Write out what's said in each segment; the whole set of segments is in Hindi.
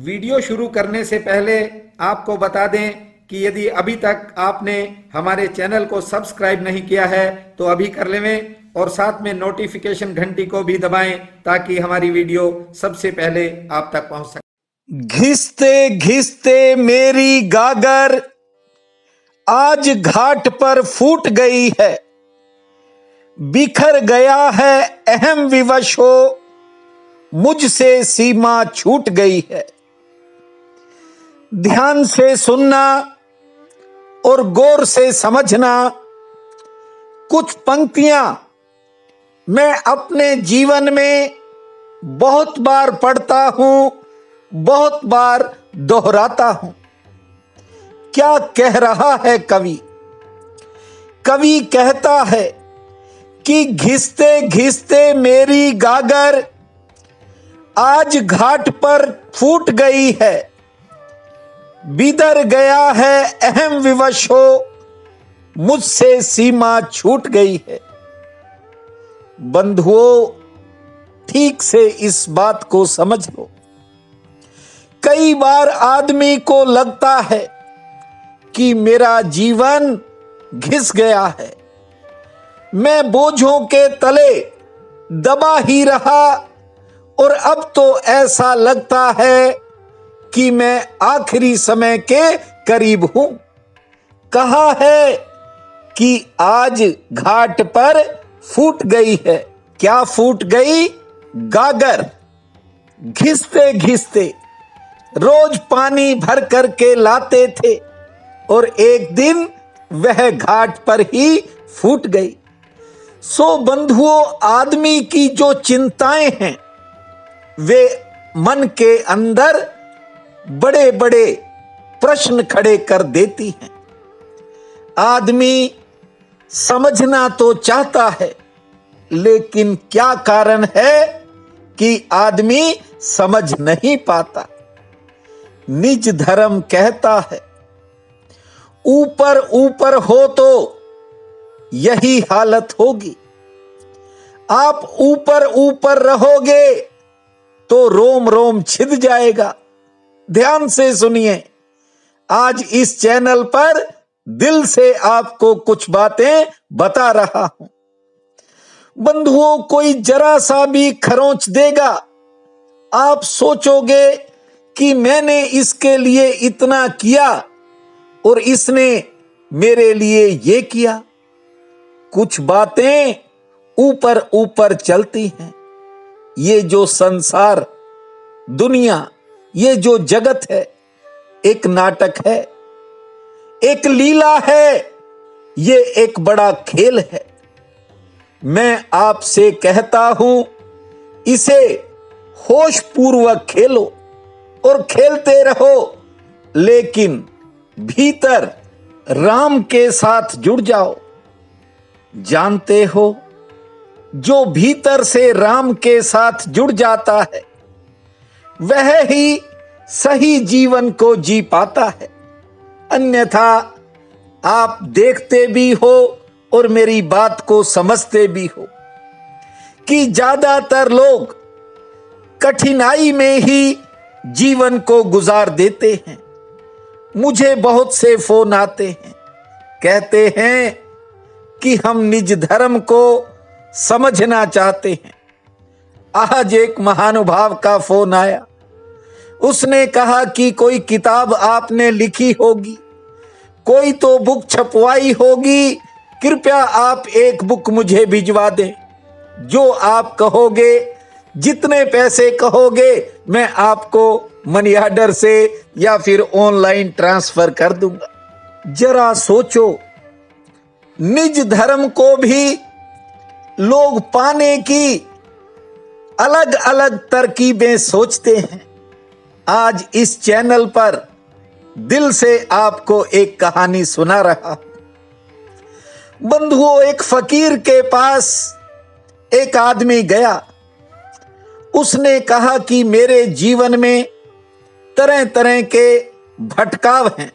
वीडियो शुरू करने से पहले आपको बता दें कि यदि अभी तक आपने हमारे चैनल को सब्सक्राइब नहीं किया है तो अभी कर लें और साथ में नोटिफिकेशन घंटी को भी दबाएं ताकि हमारी वीडियो सबसे पहले आप तक पहुंच सके। घिसते घिसते मेरी गागर आज घाट पर फूट गई है, बिखर गया है अहम विवश हो, मुझसे सीमा छूट गई है। ध्यान से सुनना और गौर से समझना। कुछ पंक्तियां मैं अपने जीवन में बहुत बार पढ़ता हूं, बहुत बार दोहराता हूं। क्या कह रहा है कवि? कवि कहता है कि घिसते घिसते मेरी गागर आज घाट पर फूट गई है, बिदर गया है अहम विवश हो, मुझसे सीमा छूट गई है। बंधुओं, ठीक से इस बात को समझ लो। कई बार आदमी को लगता है कि मेरा जीवन घिस गया है, मैं बोझों के तले दबा ही रहा और अब तो ऐसा लगता है कि मैं आखिरी समय के करीब हूं। कहा है कि आज घाट पर फूट गई है। क्या फूट गई? गागर। घिसते घिसते रोज पानी भर करके लाते थे और एक दिन वह घाट पर ही फूट गई। सो बंधुओं, आदमी की जो चिंताएं हैं वे मन के अंदर बड़े बड़े प्रश्न खड़े कर देती हैं। आदमी समझना तो चाहता है, लेकिन क्या कारण है कि आदमी समझ नहीं पाता? निज धर्म कहता है, ऊपर ऊपर हो तो यही हालत होगी। आप ऊपर ऊपर रहोगे तो रोम रोम छिद जाएगा। ध्यान से सुनिए, आज इस चैनल पर दिल से आपको कुछ बातें बता रहा हूं। बंधुओं, कोई जरा सा भी खरोंच देगा, आप सोचोगे कि मैंने इसके लिए इतना किया और इसने मेरे लिए ये किया। कुछ बातें ऊपर ऊपर चलती हैं। ये जो संसार, दुनिया, ये जो जगत है, एक नाटक है, एक लीला है, ये एक बड़ा खेल है। मैं आपसे कहता हूं, इसे होश पूर्वक खेलो और खेलते रहो, लेकिन भीतर राम के साथ जुड़ जाओ। जानते हो, जो भीतर से राम के साथ जुड़ जाता है वह ही सही जीवन को जी पाता है। अन्यथा आप देखते भी हो और मेरी बात को समझते भी हो कि ज्यादातर लोग कठिनाई में ही जीवन को गुजार देते हैं। मुझे बहुत से फोन आते हैं, कहते हैं कि हम निज धर्म को समझना चाहते हैं। आज एक महानुभाव का फोन आया। उसने कहा कि कोई किताब आपने लिखी होगी, कोई तो बुक छपवाई होगी, कृपया आप एक बुक मुझे भिजवा दें। जो आप कहोगे, जितने पैसे कहोगे, मैं आपको मनी ऑर्डर से या फिर ऑनलाइन ट्रांसफर कर दूंगा। जरा सोचो, निज धर्म को भी लोग पाने की अलग अलग तरकीबें सोचते हैं। आज इस चैनल पर दिल से आपको एक कहानी सुना रहा हूं। बंधुओं, एक फकीर के पास एक आदमी गया। उसने कहा कि मेरे जीवन में तरह तरह के भटकाव हैं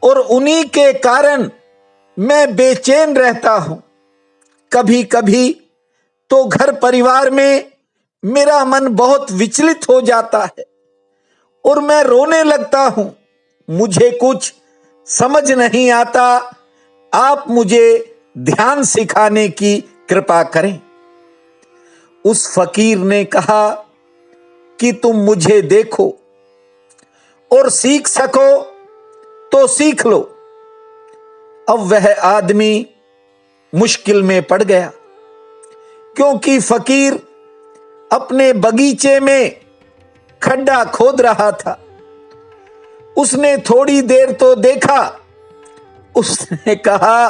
और उन्हीं के कारण मैं बेचैन रहता हूं। कभी कभी तो घर परिवार में मेरा मन बहुत विचलित हो जाता है। और मैं रोने लगता हूं, मुझे कुछ समझ नहीं आता, आप मुझे ध्यान सिखाने की कृपा करें। उस फकीर ने कहा कि तुम मुझे देखो और सीख सको तो सीख लो। अब वह आदमी मुश्किल में पड़ गया, क्योंकि फकीर अपने बगीचे में खड्डा खोद रहा था। उसने थोड़ी देर तो देखा, उसने कहा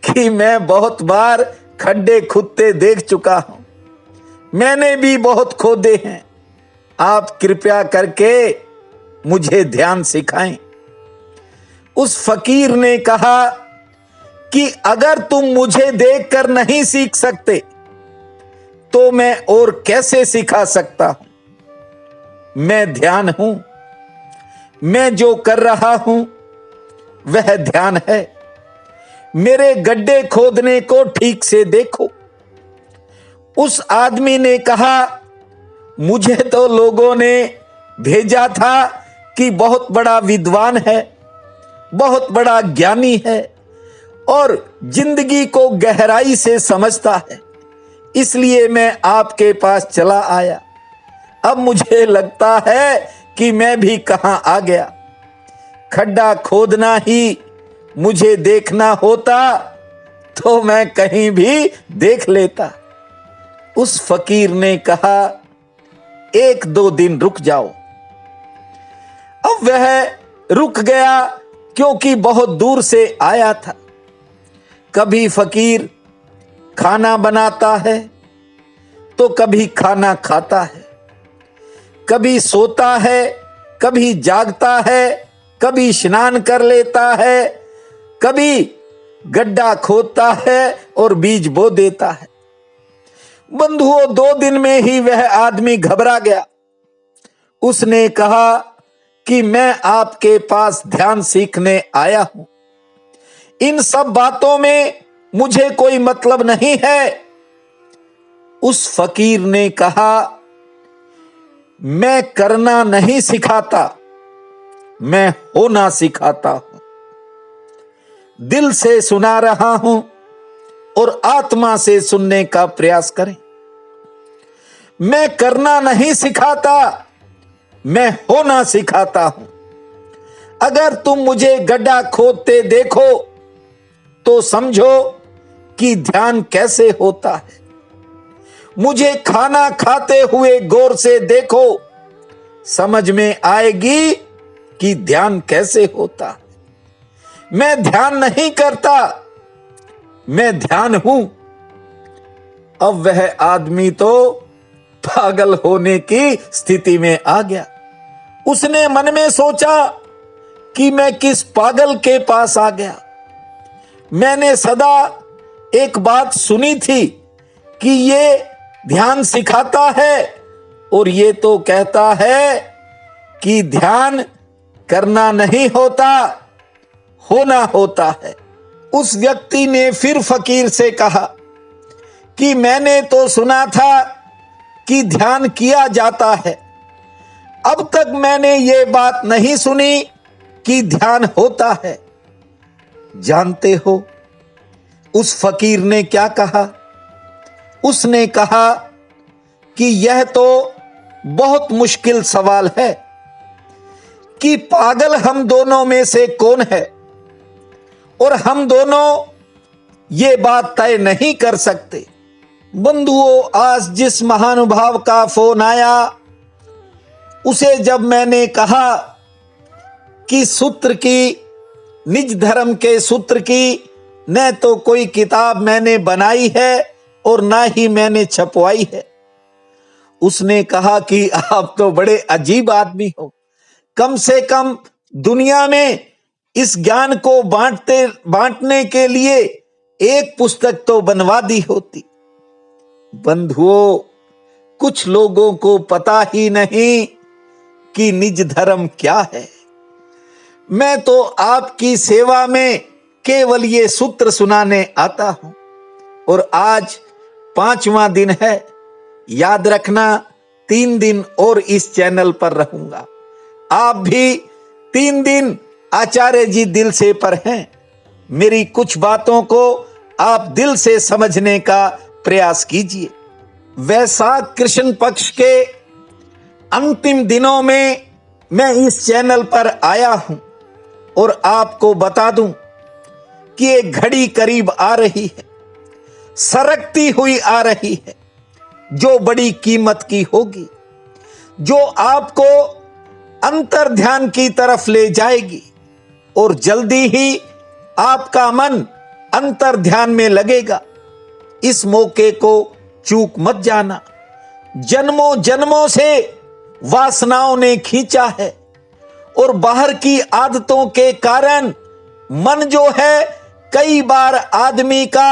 कि मैं बहुत बार खड्डे खुदते देख चुका हूं, मैंने भी बहुत खोदे हैं, आप कृपया करके मुझे ध्यान सिखाएं। उस फकीर ने कहा कि अगर तुम मुझे देखकर नहीं सीख सकते तो मैं और कैसे सिखा सकता हूं। मैं ध्यान हूं, मैं जो कर रहा हूं वह ध्यान है। मेरे गड्ढे खोदने को ठीक से देखो। उस आदमी ने कहा, मुझे तो लोगों ने भेजा था कि बहुत बड़ा विद्वान है, बहुत बड़ा ज्ञानी है और जिंदगी को गहराई से समझता है, इसलिए मैं आपके पास चला आया। अब मुझे लगता है कि मैं भी कहां आ गया। खड्डा खोदना ही मुझे देखना होता तो मैं कहीं भी देख लेता। उस फकीर ने कहा, 1-2 दिन रुक जाओ। अब वह रुक गया, क्योंकि बहुत दूर से आया था। कभी फकीर खाना बनाता है तो कभी खाना खाता है, कभी सोता है, कभी जागता है, कभी स्नान कर लेता है, कभी गड्ढा खोदता है और बीज बो देता है। बंधुओं, 2 दिन में ही वह आदमी घबरा गया। उसने कहा कि मैं आपके पास ध्यान सीखने आया हूं, इन सब बातों में मुझे कोई मतलब नहीं है। उस फकीर ने कहा, मैं करना नहीं सिखाता, मैं होना सिखाता हूं। दिल से सुना रहा हूं और आत्मा से सुनने का प्रयास करें। मैं करना नहीं सिखाता, मैं होना सिखाता हूं। अगर तुम मुझे गड्ढा खोदते देखो तो समझो कि ध्यान कैसे होता है। मुझे खाना खाते हुए गौर से देखो, समझ में आएगी कि ध्यान कैसे होता है। मैं ध्यान नहीं करता, मैं ध्यान हूं। अब वह आदमी तो पागल होने की स्थिति में आ गया। उसने मन में सोचा कि मैं किस पागल के पास आ गया। मैंने सदा एक बात सुनी थी कि ये ध्यान सिखाता है और ये तो कहता है कि ध्यान करना नहीं होता, होना होता है। उस व्यक्ति ने फिर फकीर से कहा कि मैंने तो सुना था कि ध्यान किया जाता है, अब तक मैंने ये बात नहीं सुनी कि ध्यान होता है। जानते हो उस फकीर ने क्या कहा? उसने कहा कि यह तो बहुत मुश्किल सवाल है कि पागल हम दोनों में से कौन है, और हम दोनों ये बात तय नहीं कर सकते। बंधुओं, आज जिस महानुभाव का फोन आया, उसे जब मैंने कहा कि सूत्र की, निज धर्म के सूत्र की न तो कोई किताब मैंने बनाई है और ना ही मैंने छपवाई है, उसने कहा कि आप तो बड़े अजीब आदमी हो, कम से कम दुनिया में इस ज्ञान को बांटने के लिए एक पुस्तक तो बनवा दी होती। बंधुओं, कुछ लोगों को पता ही नहीं कि निज धर्म क्या है। मैं तो आपकी सेवा में केवल ये सूत्र सुनाने आता हूं, और आज 5वां दिन है। याद रखना, 3 दिन और इस चैनल पर रहूंगा। आप भी 3 दिन आचार्य जी दिल से पर हैं। मेरी कुछ बातों को आप दिल से समझने का प्रयास कीजिए। वैशाख कृष्ण पक्ष के अंतिम दिनों में मैं इस चैनल पर आया हूं और आपको बता दूं कि एक घड़ी करीब आ रही है, सरकती हुई आ रही है, जो बड़ी कीमत की होगी, जो आपको अंतर ध्यान की तरफ ले जाएगी और जल्दी ही आपका मन अंतर ध्यान में लगेगा। इस मौके को चूक मत जाना। जन्मों जन्मों से वासनाओं ने खींचा है और बाहर की आदतों के कारण मन जो है कई बार आदमी का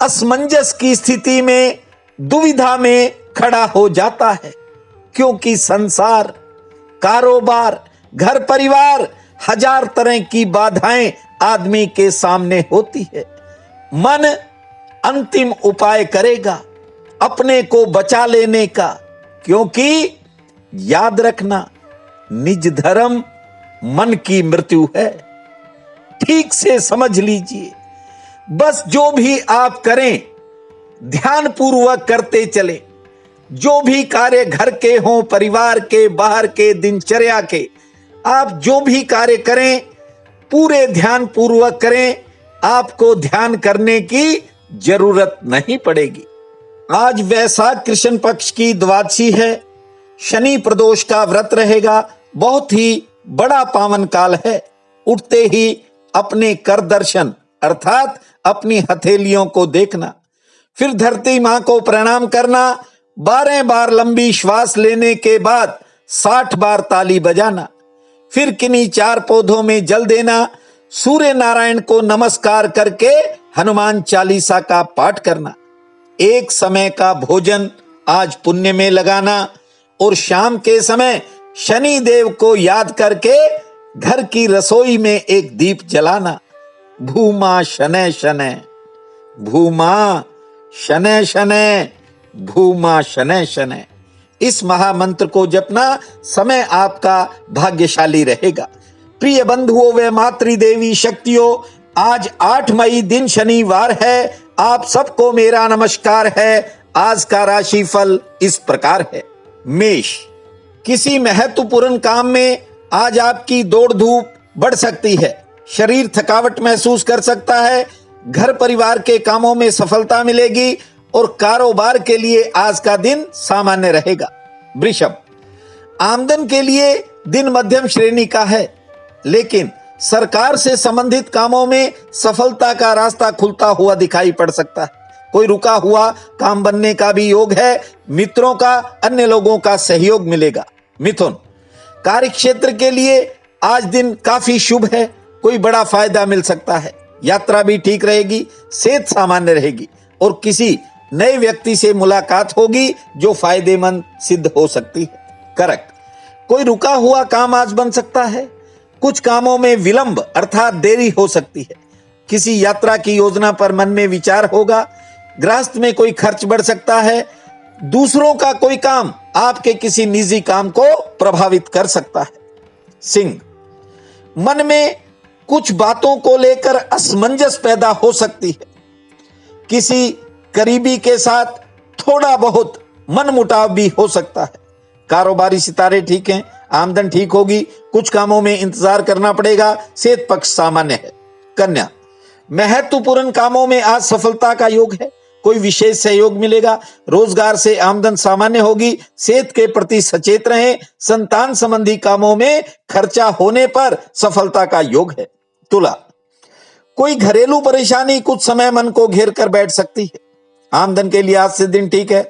असमंजस की स्थिति में, दुविधा में खड़ा हो जाता है, क्योंकि संसार, कारोबार, घर परिवार, हजार तरह की बाधाएं आदमी के सामने होती है। मन अंतिम उपाय करेगा अपने को बचा लेने का, क्योंकि याद रखना, निज धर्म मन की मृत्यु है। ठीक से समझ लीजिए। बस जो भी आप करें ध्यान पूर्वक करते चले। जो भी कार्य घर के हों, परिवार के, बाहर के, दिनचर्या के, आप जो भी कार्य करें पूरे ध्यान पूर्वक करें। आपको ध्यान करने की जरूरत नहीं पड़ेगी। आज वैशाख कृष्ण पक्ष की द्वादशी है। शनि प्रदोष का व्रत रहेगा। बहुत ही बड़ा पावन काल है। उठते ही अपने कर दर्शन अर्थात अपनी हथेलियों को देखना, फिर धरती मां को प्रणाम करना, 12 बार लंबी श्वास लेने के बाद 60 बार ताली बजाना, फिर किन्हीं 4 पौधों में जल देना, सूर्य नारायण को नमस्कार करके हनुमान चालीसा का पाठ करना, एक समय का भोजन आज पुण्य में लगाना और शाम के समय शनि देव को याद करके घर की रसोई में एक दीप जलाना। भूमा शनै शनै, भूमा शनै शनै, भूमा शनै शनै। इस महामंत्र को जपना, समय आपका भाग्यशाली रहेगा। प्रिय बंधुओं व मातृदेवी शक्तियों, आज 8 मई दिन शनिवार है। आप सबको मेरा नमस्कार है। आज का राशिफल इस प्रकार है। मेष, किसी महत्वपूर्ण काम में आज आपकी दौड़ धूप बढ़ सकती है। शरीर थकावट महसूस कर सकता है। घर परिवार के कामों में सफलता मिलेगी और कारोबार के लिए आज का दिन सामान्य रहेगा। वृषभ, आमदन के लिए दिन मध्यम श्रेणी का है, लेकिन सरकार से संबंधित कामों में सफलता का रास्ता खुलता हुआ दिखाई पड़ सकता है। कोई रुका हुआ काम बनने का भी योग है। मित्रों का, अन्य लोगों का सहयोग मिलेगा। मिथुन, कार्य क्षेत्र के लिए आज दिन काफी शुभ है। कोई बड़ा फायदा मिल सकता है। यात्रा भी ठीक रहेगी। सेहत सामान्य रहेगी और किसी नए व्यक्ति से मुलाकात होगी जो फायदेमंद सिद्ध हो सकती है। कर्क, कोई रुका हुआ काम आज बन सकता है। कुछ कामों में विलंब अर्थात देरी हो सकती है। किसी यात्रा की योजना पर मन में विचार होगा। गृहस्थ में कोई खर्च बढ़ सकता है। दूसरों का कोई काम आपके किसी निजी काम को प्रभावित कर सकता है। सिंह, मन में कुछ बातों को लेकर असमंजस पैदा हो सकती है। किसी करीबी के साथ थोड़ा बहुत मनमुटाव भी हो सकता है। कारोबारी सितारे ठीक हैं। आमदन ठीक होगी। कुछ कामों में इंतजार करना पड़ेगा। सेहत पक्ष सामान्य है। कन्या, महत्वपूर्ण कामों में आज सफलता का योग है। कोई विशेष सहयोग मिलेगा। रोजगार से आमदन सामान्य होगी। सेहत के प्रति सचेत रहें। संतान संबंधी कामों में खर्चा होने पर सफलता का योग है। तुला, कोई घरेलू परेशानी कुछ समय मन को घेर कर बैठ सकती है। आमदन के लिए आज से दिन ठीक है।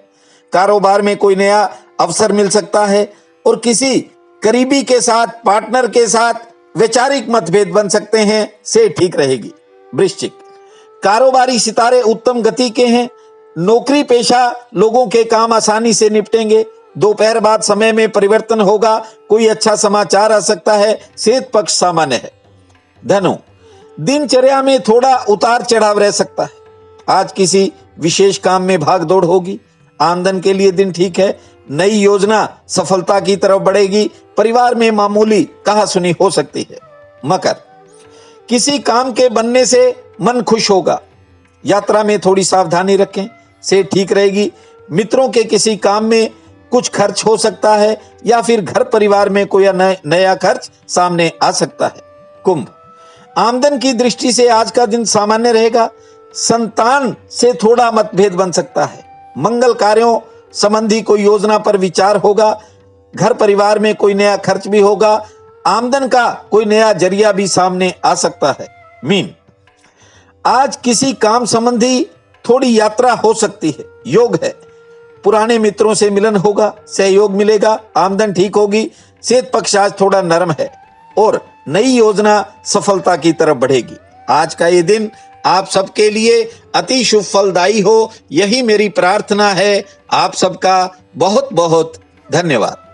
कारोबार में कोई नया अवसर मिल सकता है और किसी करीबी के साथ, पार्टनर के साथ वैचारिक मतभेद बन सकते हैं। से ठीक रहेगी। वृश्चिक, कारोबारी सितारे उत्तम गति के हैं। नौकरी पेशा लोगों के काम आसानी से निपटेंगे। दोपहर बाद समय में परिवर्तन होगा। कोई अच्छा समाचार आ सकता है। सेहत पक्ष सामान्य है। धनु, दिनचर्या में थोड़ा उतार चढ़ाव रह सकता है। आज किसी विशेष काम में भाग दौड़ होगी। आमदन के लिए दिन ठीक है। नई योजना सफलता की तरफ बढ़ेगी। परिवार में मामूली कहासुनी हो सकती है। मकर, किसी काम के बनने से मन खुश होगा। यात्रा में थोड़ी सावधानी रखें, सेहत ठीक रहेगी। मित्रों के किसी काम में कुछ खर्च हो सकता है या फिर घर परिवार में कोई नया खर्च सामने आ सकता है। कुंभ, आमदन की दृष्टि से आज का दिन सामान्य रहेगा। संतान से थोड़ा मतभेद बन सकता है। मंगल कार्यों संबंधी कोई योजना पर विचार होगा। घर परिवार में कोई नया खर्च भी होगा। आमदन का कोई नया जरिया भी सामने आ सकता है। मीन, आज किसी काम संबंधी थोड़ी यात्रा हो सकती है। योग है, पुराने मित्रों से मिलन होगा, सहयोग मिलेगा, आमदन ठीक होगी। सेहत पक्ष आज थोड़ा नरम है और नई योजना सफलता की तरफ बढ़ेगी। आज का ये दिन आप सबके लिए अति शुभ फलदायी हो, यही मेरी प्रार्थना है। आप सबका बहुत बहुत धन्यवाद।